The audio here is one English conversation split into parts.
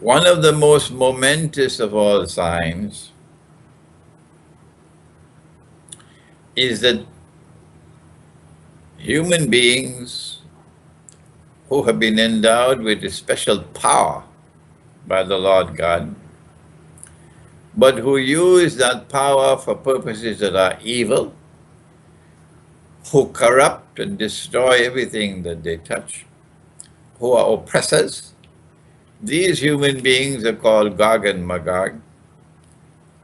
One of the most momentous of all signs is that human beings who have been endowed with a special power by the Lord God, but who use that power for purposes that are evil, who corrupt and destroy everything that they touch, who are oppressors. These human beings are called Gog and Magog,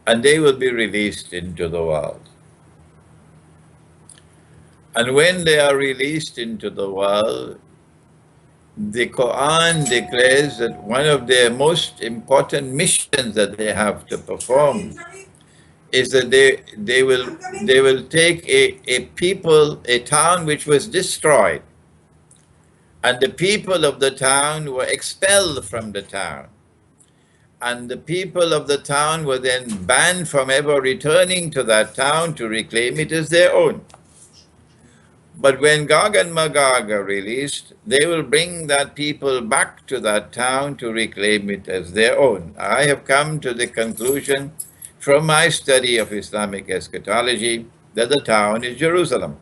and they will be released into the world. And when they are released into the world, the Quran declares that one of their most important missions that they have to perform is that they will take a people, a town which was destroyed, and the people of the town were expelled from the town. And the people of the town were then banned from ever returning to that town to reclaim it as their own. But when Gog and Magog are released, they will bring that people back to that town to reclaim it as their own. I have come to the conclusion from my study of Islamic eschatology that the town is Jerusalem.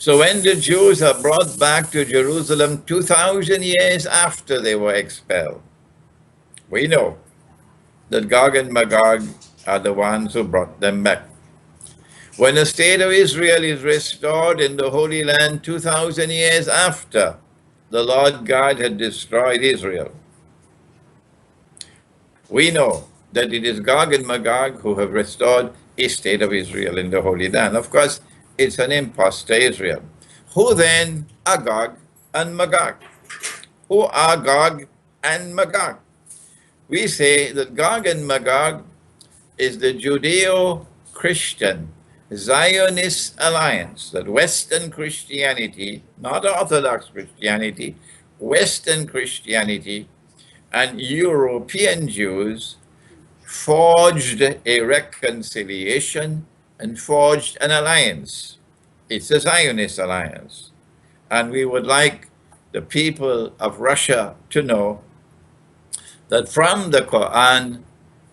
So when the Jews are brought back to Jerusalem 2,000 years after they were expelled, we know that Gog and Magog are the ones who brought them back. When the state of Israel is restored in the Holy Land 2,000 years after the Lord God had destroyed Israel, we know that it is Gog and Magog who have restored a state of Israel in the Holy Land. Of course, it's an impostor Israel. Who then are Gog and Magog? Who are Gog and Magog? We say that Gog and Magog is the Judeo-Christian Zionist alliance, that Western Christianity, not Orthodox Christianity, Western Christianity and European Jews forged a reconciliation and forged an alliance. It's a Zionist alliance. And we would like the people of Russia to know that from the Quran,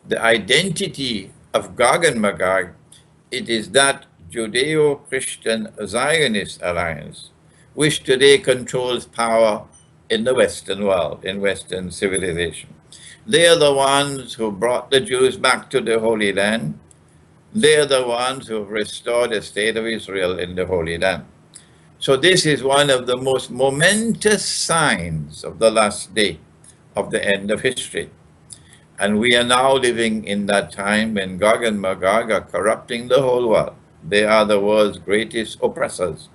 the identity of Gog and Magog, it is that Judeo-Christian Zionist alliance, which today controls power in the Western world, in Western civilization. They are the ones who brought the Jews back to the Holy Land. They are the ones who have restored the state of Israel in the Holy Land. So this is one of the most momentous signs of the last day, of the end of history. And we are now living in that time when Gog and Magog are corrupting the whole world. They are the world's greatest oppressors.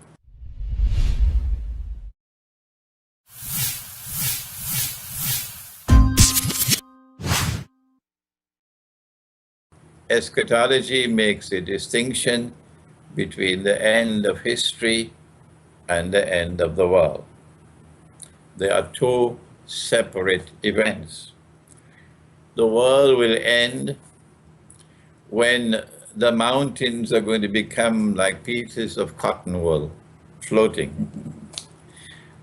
Eschatology makes a distinction between the end of history and the end of the world. There are two separate events. The world will end when the mountains are going to become like pieces of cotton wool floating.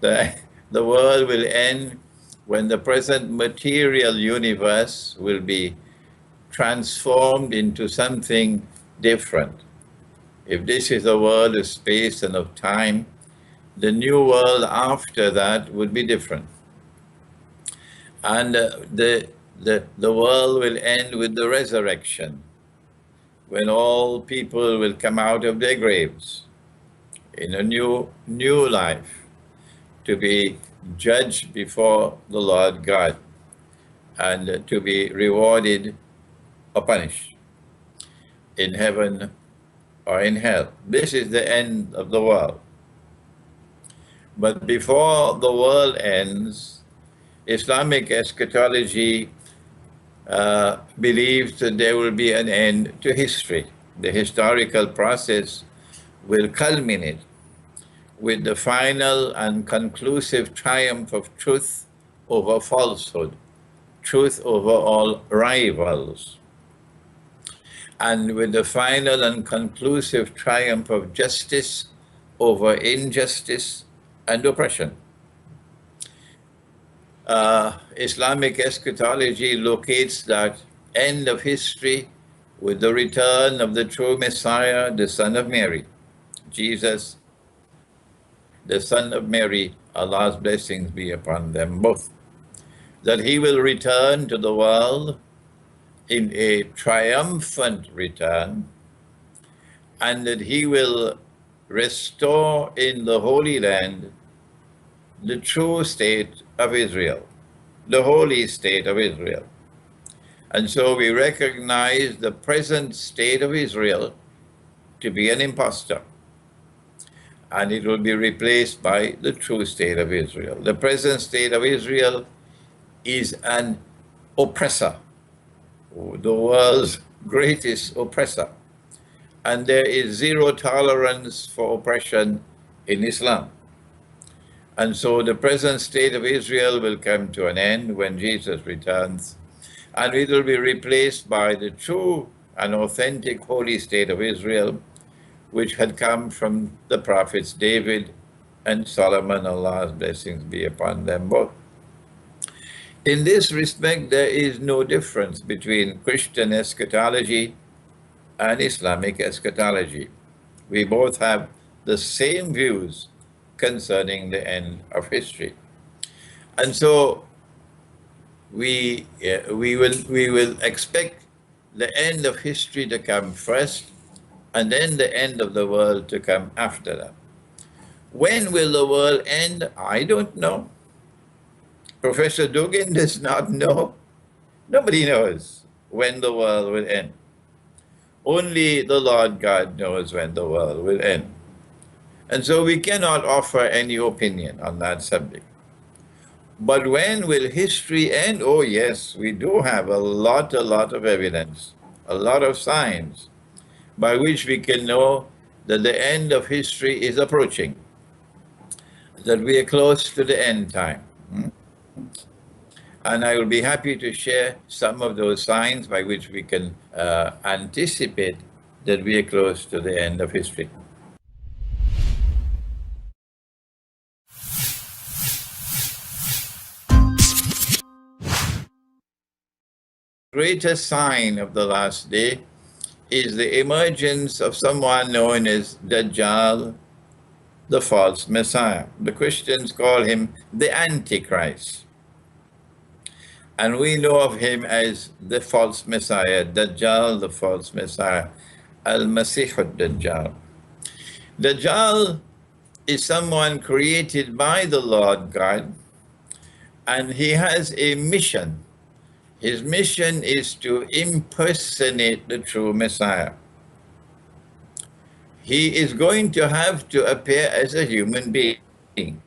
The world will end when the present material universe will be transformed into something different. If this is a world of space and of time, the new world after that would be different. And the world will end with the resurrection, when all people will come out of their graves in a new life to be judged before the Lord God and to be rewarded or punished in heaven or in hell. This is the end of the world. But before the world ends, Islamic eschatology believes that there will be an end to history. The historical process will culminate with the final and conclusive triumph of truth over falsehood, truth over all rivals, and with the final and conclusive triumph of justice over injustice and oppression. Islamic eschatology locates that end of history with the return of the true Messiah, the Son of Mary, Jesus, the Son of Mary, Allah's blessings be upon them both. That he will return to the world in a triumphant return, and that he will restore in the Holy Land the true state of Israel, the holy state of Israel. And so we recognize the present state of Israel to be an impostor, and it will be replaced by the true state of Israel. The present state of Israel is an oppressor, the world's greatest oppressor. And there is zero tolerance for oppression in Islam. And so the present state of Israel will come to an end when Jesus returns, and it will be replaced by the true and authentic holy state of Israel, which had come from the prophets David and Solomon, Allah's blessings be upon them both. In this respect, there is no difference between Christian eschatology and Islamic eschatology. We both have the same views concerning the end of history. And so we will expect the end of history to come first, and then the end of the world to come after that. When will the world end? I don't know. Professor Dugin does not know. Nobody knows when the world will end. Only the Lord God knows when the world will end. And so we cannot offer any opinion on that subject. But when will history end? Oh yes, we do have a lot of evidence, a lot of signs by which we can know that the end of history is approaching, that we are close to the end time. And I will be happy to share some of those signs by which we can anticipate that we are close to the end of history. The greatest sign of the last day is the emergence of someone known as Dajjal, the false Messiah. The Christians call him the Antichrist. And we know of him as the false Messiah, Dajjal, the false Messiah, Al-Masih al-Dajjal. Dajjal is someone created by the Lord God, and he has a mission. His mission is to impersonate the true Messiah. He is going to have to appear as a human being,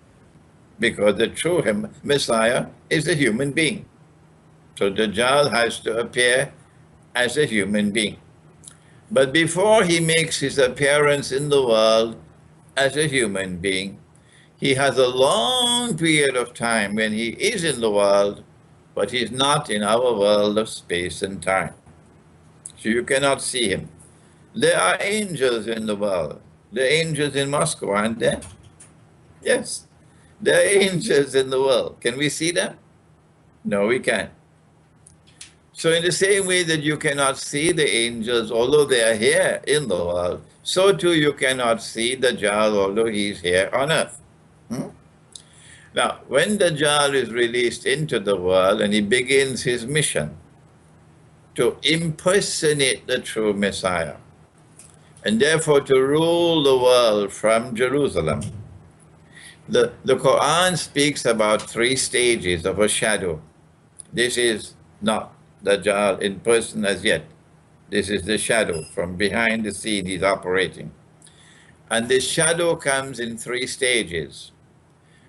because the true Messiah is a human being. So Dajjal has to appear as a human being. But before he makes his appearance in the world as a human being, he has a long period of time when he is in the world, but he's not in our world of space and time. So you cannot see him. There are angels in the world. There are angels in Moscow, aren't there? Yes. There are angels in the world. Can we see them? No, we can't. So in the same way that you cannot see the angels, although they are here in the world, so too you cannot see Dajjal, although he's here on earth. Now, when Dajjal is released into the world and he begins his mission to impersonate the true Messiah, and therefore to rule the world from Jerusalem, the Quran speaks about 3 stages of a shadow. This is not Dajjal in person as yet. This is the shadow. From behind the scene he's operating. And this shadow comes in 3 stages.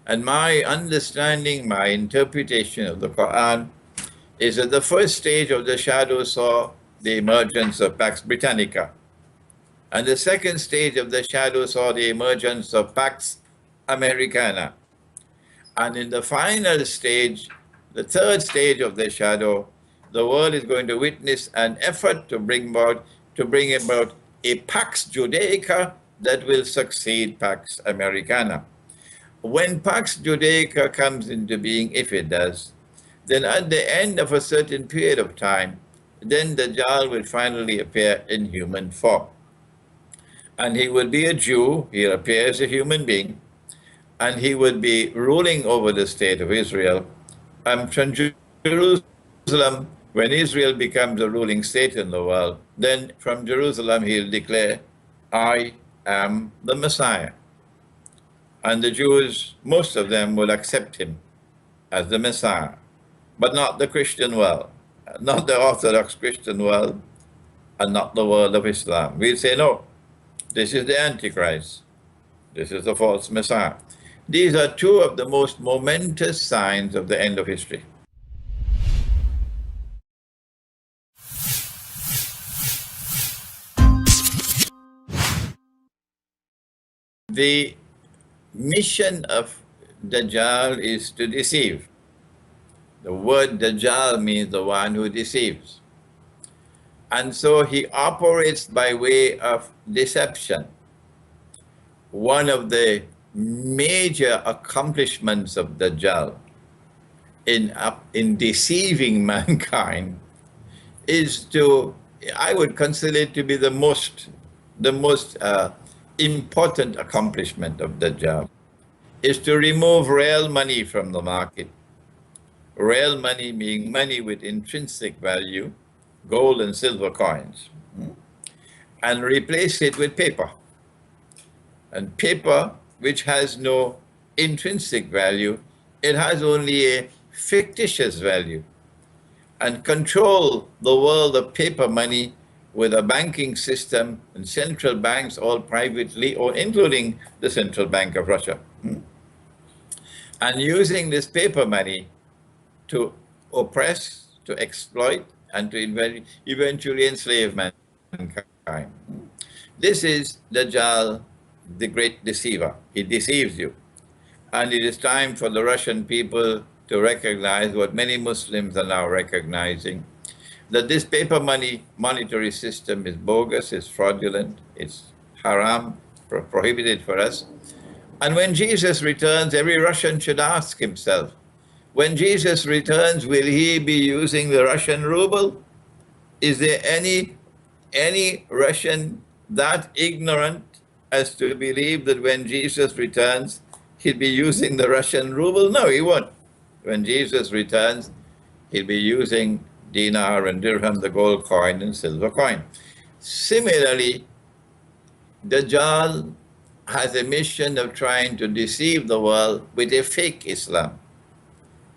And my understanding, my interpretation of the Quran is that the first stage of the shadow saw the emergence of Pax Britannica. And the second stage of the shadow saw the emergence of Pax Americana. And in the final stage, the third stage of the shadow, the world is going to witness an effort to bring about a Pax Judaica that will succeed Pax Americana. When Pax Judaica comes into being, if it does, then at the end of a certain period of time, then Dajjal will finally appear in human form. And he will be a Jew, he'll appear as a human being, and he would be ruling over the state of Israel. And from Jerusalem, when Israel becomes a ruling state in the world, then from Jerusalem he'll declare, I am the Messiah. And the Jews, most of them will accept him as the Messiah, but not the Christian world, not the Orthodox Christian world, and not the world of Islam. We'll say, no, this is the Antichrist. This is the false Messiah. These are two of the most momentous signs of the end of history. The mission of Dajjal is to deceive. The word Dajjal means the one who deceives. And so he operates by way of deception. One of the major accomplishments of Dajjal in deceiving mankind is to, I would consider it to be the most important accomplishment of Dajjal, is to remove real money from the market. Real money being money with intrinsic value, gold and silver coins, and replace it with paper. And paper, which has no intrinsic value, it has only a fictitious value. And control the world of paper money with a banking system and central banks all privately owned, including the Central Bank of Russia. And using this paper money to oppress, to exploit, and to eventually enslave mankind. This is Dajjal, the great deceiver. He deceives you. And it is time for the Russian people to recognize what many Muslims are now recognizing, that this paper money monetary system is bogus, it's fraudulent, it's haram, prohibited for us. And when Jesus returns, every Russian should ask himself, when Jesus returns, will he be using the Russian ruble? Is there any Russian that ignorant as to believe that when Jesus returns, he'll be using the Russian ruble? No, he won't. When Jesus returns, he'll be using dinar and dirham, the gold coin and silver coin. Similarly, Dajjal has a mission of trying to deceive the world with a fake Islam,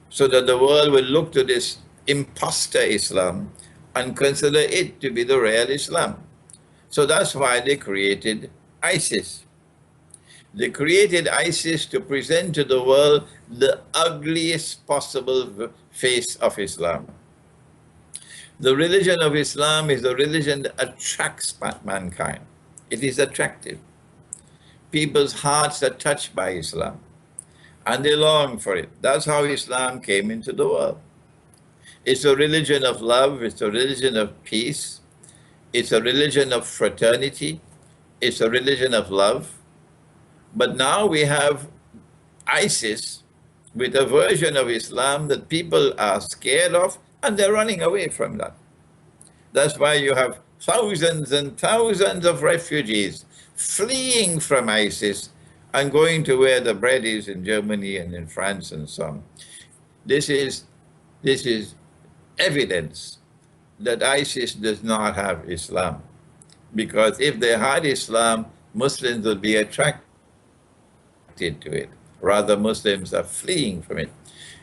so that the world will look to this imposter Islam and consider it to be the real Islam. So that's why they created ISIS. They created ISIS to present to the world the ugliest possible face of Islam. The religion of Islam is a religion that attracts mankind. It is attractive. People's hearts are touched by Islam, and they long for it. That's how Islam came into the world. It's a religion of love. It's a religion of peace. It's a religion of fraternity. It's a religion of love. But now we have ISIS with a version of Islam that people are scared of, and they're running away from that. That's why you have thousands and thousands of refugees fleeing from ISIS and going to where the bread is in Germany and in France and so on. This is evidence that ISIS does not have Islam. Because if they had Islam, Muslims would be attracted to it. Rather, Muslims are fleeing from it.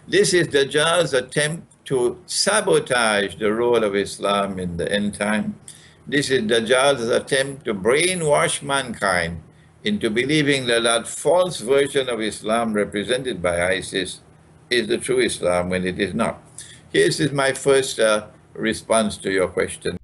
This is Dajjal's attempt to sabotage the role of Islam in the end time. This is Dajjal's attempt to brainwash mankind into believing that that false version of Islam represented by ISIS is the true Islam when it is not. Here is my first response to your question.